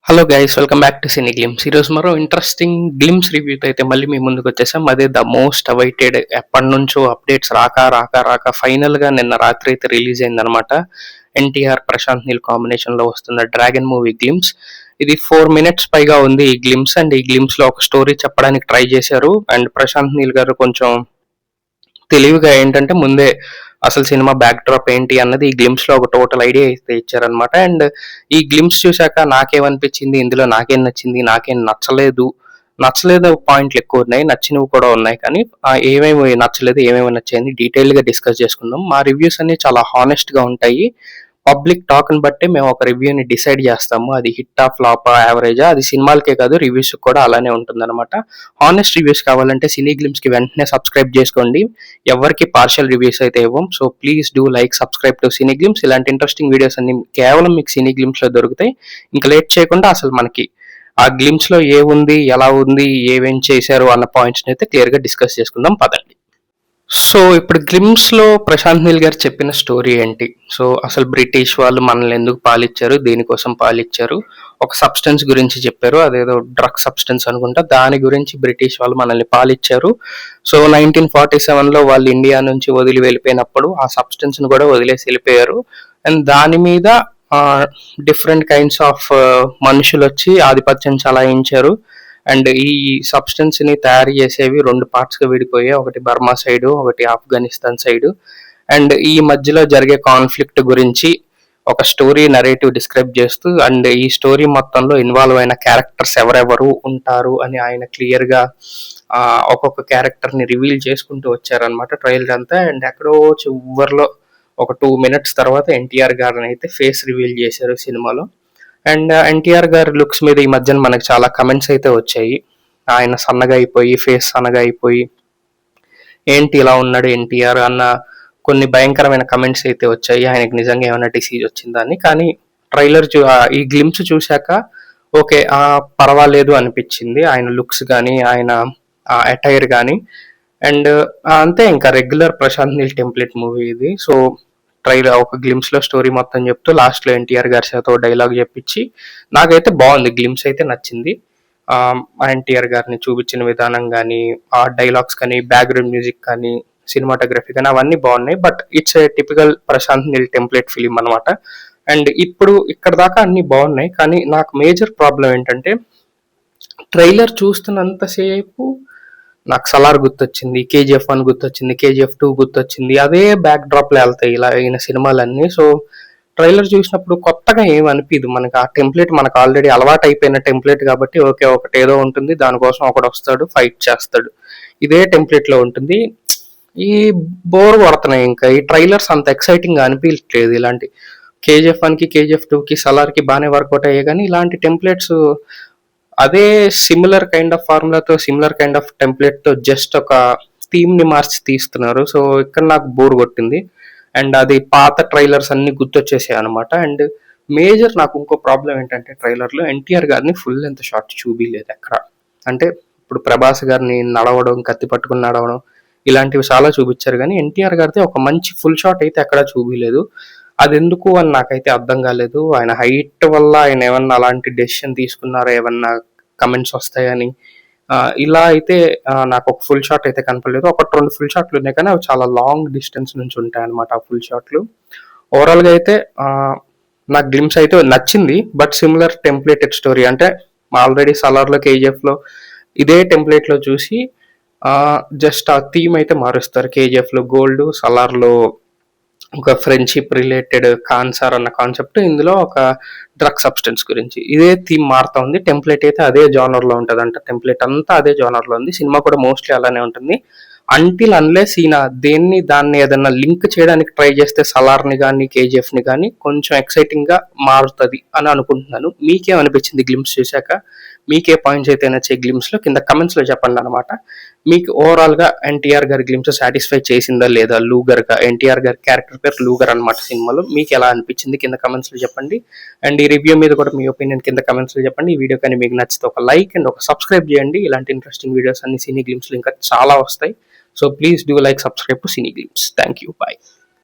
Hello guys, welcome back to Cine glimpse. ఈరోజు మరో interesting glimpse రివ్యూతో అయితే మళ్ళీ మీ ముందుకు వచ్చేసాం. అదే ద మోస్ట్ అవైటెడ్, ఎప్పటి నుంచో అప్డేట్స్ రాక ఫైనల్గా నిన్న రాత్రి అయితే రిలీజ్ అయిందనమాట. ఎన్టీఆర్ ప్రశాంత్ నీల్ కాంబినేషన్లో వస్తున్న డ్రాగన్ మూవీ గ్లిమ్స్. ఇది 4 minutes పైగా ఉంది ఈ గ్లిమ్స్. అండ్ ఈ గ్లిమ్స్లో ఒక స్టోరీ చెప్పడానికి ట్రై చేశారు. అండ్ ప్రశాంత్ నీల్ గారు కొంచెం తెలివిగా ఏంటంటే ముందే అసలు సినిమా బ్యాక్ డ్రాప్ ఏంటి అన్నది ఈ గ్లిమ్స్ లో ఒక టోటల్ ఐడియా అయితే ఇచ్చారనమాట. అండ్ ఈ గ్లిమ్స్ చూశాక నాకేమనిపించింది, ఇందులో నాకేం నచ్చింది, నాకేం నచ్చలేదు పాయింట్లు ఎక్కువ ఉన్నాయి, నచ్చినవి కూడా ఉన్నాయి. కానీ ఏమేమి నచ్చలేదు, ఏమేమి నచ్చాయని డీటెయిల్ గా డిస్కస్ చేసుకుందాం. మా రివ్యూస్ అన్ని చాలా హానెస్ట్ గా ఉంటాయి. పబ్లిక్ టాక్ ని బట్టి మేము ఒక రివ్యూని డిసైడ్ చేస్తాము. అది హిట్ ఆ ఫ్లాప్ యావరేజా, అది సినిమాలకే కాదు రివ్యూస్ కూడా అలానే ఉంటుంది అనమాట. హానెస్ట్ రివ్యూస్ కావాలంటే సినీ గ్లిమ్స్ కి వెంటనే సబ్స్క్రైబ్ చేసుకోండి. ఎవరికి పార్షియల్ రివ్యూస్ అయితే ఇవ్వం. So please do like, subscribe to Cine glimpse. ఇలాంటి ఇంట్రెస్టింగ్ వీడియోస్ అన్ని కేవలం మీకు సినీ గ్లిమ్స్ లో దొరుకుతాయి. ఇంకా లేట్ చేయకుండా అసలు మనకి ఆ గ్లిమ్స్ లో ఏ ఉంది, ఎలా ఉంది, ఏమేం చేశారు అన్న పాయింట్స్ అయితే క్లియర్ గా డిస్కస్ చేసుకుందాం, పదండి. సో ఇప్పుడు గ్లిమ్స్ లో ప్రశాంత్ నీల్ గారు చెప్పిన స్టోరీ ఏంటి? సో అసలు బ్రిటిష్ వాళ్ళు మనల్ని ఎందుకు పాలిచ్చారు, దేనికోసం పాలిచ్చారు, ఒక సబ్స్టెన్స్ గురించి చెప్పారు. అదేదో డ్రగ్ సబ్స్టెన్స్ అనుకుంటా, దాని గురించి బ్రిటిష్ వాళ్ళు మనల్ని పాలిచ్చారు. సో 1947లో వాళ్ళు ఇండియా నుంచి వదిలి వెళ్ళిపోయినప్పుడు ఆ సబ్స్టెన్స్ ను కూడా వదిలేసి వెళ్ళిపోయారు. అండ్ దాని మీద డిఫరెంట్ కైండ్స్ ఆఫ్ మనుషులు వచ్చి ఆధిపత్యం చలాయించారు. అండ్ ఈ సబ్స్టెన్స్ ని తయారు చేసేవి 2 parts గా విడిపోయాయి. ఒకటి బర్మా సైడ్, ఒకటి ఆఫ్ఘనిస్తాన్ సైడ్. అండ్ ఈ మధ్యలో జరిగే కాన్ఫ్లిక్ట్ గురించి ఒక స్టోరీ నరేటివ్ డిస్క్రైబ్ చేస్తూ, అండ్ ఈ స్టోరీ మొత్తంలో ఇన్వాల్వ్ అయిన క్యారెక్టర్స్ ఎవరెవరు ఉంటారు అని ఆయన క్లియర్ గా ఒక్కొక్క క్యారెక్టర్ ని రివీల్ చేసుకుంటూ వచ్చారనమాట ట్రైలర్ అంతా. అండ్ ఎక్కడో చివరిలో ఒక 2 minutes తర్వాత ఎన్టీఆర్ గారిని అయితే ఫేస్ రివీల్ చేశారు సినిమాలో. అండ్ ఎన్టీఆర్ గారి లుక్స్ మీద ఈ మధ్యన మనకు చాలా కమెంట్స్ అయితే వచ్చాయి. ఆయన సన్నగా అయిపోయి, ఫేస్ సన్నగా అయిపోయి, ఏంటి ఇలా ఉన్నాడు ఎన్టీఆర్ అన్న కొన్ని భయంకరమైన కమెంట్స్ అయితే వచ్చాయి. ఆయనకి నిజంగా ఏమైనా డిసీజ్ వచ్చిందని. కానీ ట్రైలర్ ఈ గ్లిమ్స్ చూశాక ఓకే, పర్వాలేదు అనిపించింది. ఆయన లుక్స్ కానీ, ఆయన అటైర్ కానీ. అండ్ అంతే, ఇంకా regular Prashanth Neel template movie ఇది. సో ట్రైలర్ ఒక గ్లిమ్స్ లో స్టోరీ మొత్తం చెప్తూ లాస్ట్ లో ఎన్టీఆర్ గారి చేత డైలాగ్ చెప్పించి, నాకైతే బాగుంది, గ్లిమ్స్ అయితే నచ్చింది. ఎన్టీఆర్ గారిని చూపించిన విధానం కానీ, ఆ డైలాగ్స్ కానీ, బ్యాక్గ్రౌండ్ మ్యూజిక్ కానీ, సినిమాటోగ్రఫీ కానీ అవన్నీ బాగున్నాయి. But it's a typical Prashanth Neel template film అనమాట. అండ్ ఇప్పుడు ఇక్కడ దాకా అన్ని బాగున్నాయి. కానీ నాకు మేజర్ ప్రాబ్లం ఏంటంటే, ట్రైలర్ చూస్తున్నంతసేపు నాకు సలార్ గుర్తొచ్చింది, KGF 1 గుర్తొచ్చింది, KGF 2 గుర్తొచ్చింది. అదే బ్యాక్ డ్రాప్ లో వెళ్తాయి ఇలా అయిన సినిమాలన్నీ. సో ట్రైలర్ చూసినప్పుడు కొత్తగా ఏం అనిపిదు. మనకి ఆ టెంప్లెట్ మనకు ఆల్రెడీ అలవాటు అయిపోయిన టెంప్లెట్ కాబట్టి ఓకే, ఒకటి ఏదో ఉంటుంది, దానికోసం ఒకడు వస్తాడు, ఫైట్ చేస్తాడు, ఇదే టెంప్లెట్ లో ఉంటుంది. ఈ బోర్ కొడుతున్నాయి. ఇంకా ఈ ట్రైలర్స్ అంత ఎక్సైటింగ్ గా అనిపించట్లేదు. ఇలాంటి KGF 1 కి, KGF 2 కి, సలార్ కి బాగానే వర్కౌట్ అయ్యాయి. కానీ ఇలాంటి టెంప్లెట్స్ అదే సిమిలర్ కైండ్ ఆఫ్ ఫార్ములాతో, సిమిలర్ కైండ్ ఆఫ్ టెంప్లెట్ తో జస్ట్ ఒక థీమ్ ని మార్చి తీస్తున్నారు. సో ఇక్కడ నాకు బోర్ కొట్టింది. అండ్ అది పాత ట్రైలర్స్ అన్ని గుర్తొచ్చేసాయి అనమాట. అండ్ మేజర్ నాకు ఇంకో ప్రాబ్లం ఏంటంటే, ట్రైలర్ లో ఎన్టీఆర్ గారిని ఫుల్ లెంత్ షాట్ చూపిలేదు ఎక్కడ. అంటే ఇప్పుడు ప్రభాస్ గారిని నడవడం, కత్తి పట్టుకుని నడవడం, ఇలాంటివి చాలా చూపించారు. కానీ ఎన్టీఆర్ గారితో ఒక మంచి ఫుల్ షాట్ అయితే ఎక్కడా చూపిలేదు. అది ఎందుకు అని నాకైతే అర్థం కాలేదు. ఆయన హైట్ వల్ల ఆయన ఏమన్నా అలాంటి డెసిషన్ తీసుకున్నారో, ఏమన్నా కమెంట్స్ వస్తాయని. ఇలా అయితే నాకు ఒక ఫుల్ షాట్ అయితే కనపడలేదు. 1-2 ఫుల్ షాట్లు ఉన్నాయి, కానీ అవి చాలా లాంగ్ డిస్టెన్స్ నుంచి ఉంటాయి అనమాట ఆ ఫుల్ షాట్లు. ఓవరాల్ గా అయితే నాకు గ్లిమ్స్ అయితే నచ్చింది. బట్ సిమిలర్ టెంప్లెటెడ్ స్టోరీ, అంటే ఆల్రెడీ సలార్ లో, KGF లో ఇదే టెంప్లెట్ లో చూసి జస్ట్ ఆ థీమ్ అయితే మారుస్తారు. KGF లో గోల్డ్, సలార్ లో ఒక ఫ్రెండ్షిప్ రిలేటెడ్ కాన్సర్ అన్న కాన్సెప్ట్, ఇందులో ఒక డ్రగ్ సబ్స్టెన్స్ గురించి. ఇదే థీమ్ మారుతా ఉంది. టెంప్లెట్ అయితే అదే జానర్ లో ఉంటుంది అంట. టెంప్లెట్ అంతా అదే జానర్ లో ఉంది. సినిమా కూడా మోస్ట్లీ అలానే ఉంటుంది. అంటిల్ అన్లెస్ ఈయన దాన్ని ఏదన్నా లింక్ చేయడానికి ట్రై చేస్తే సలార్ ని కానీ, KGF ని కానీ కొంచెం ఎక్సైటింగ్ గా మారుతుంది అని అనుకుంటున్నాను. మీకేమనిపించింది గ్లిమ్స్ చూశాక? మీకే పాయింట్స్ అయితే నచ్చే గ్లిమ్స్ లో కింద కమెంట్స్ లో చెప్పండి అనమాట. మీకు ఓవరాల్ గా ఎన్టీఆర్ గారి గ్లిమ్స్ సాటిస్ఫై చేసిందా లేదా? లూగర్ గా, ఎన్టీఆర్ గారి క్యారెక్టర్ పేరు లూగర్ అనమాట సినిమాలో. మీకు ఎలా అనిపించింది కింద కమెంట్స్ లో చెప్పండి. అండ్ ఈ రివ్యూ మీద కూడా మీ ఒపీనియన్ కింద కమెంట్స్ లో చెప్పండి. ఈ వీడియో కానీ మీకు నచ్చితే ఒక లైక్ అండ్ ఒక సబ్స్క్రైబ్ చేయండి. ఇలాంటి ఇంట్రెస్టింగ్ వీడియోస్ అన్ని సినీ గ్లిమ్స్ లో ఇంకా చాలా వస్తాయి. So please do like, subscribe to Cine Glimpse. Thank you, bye.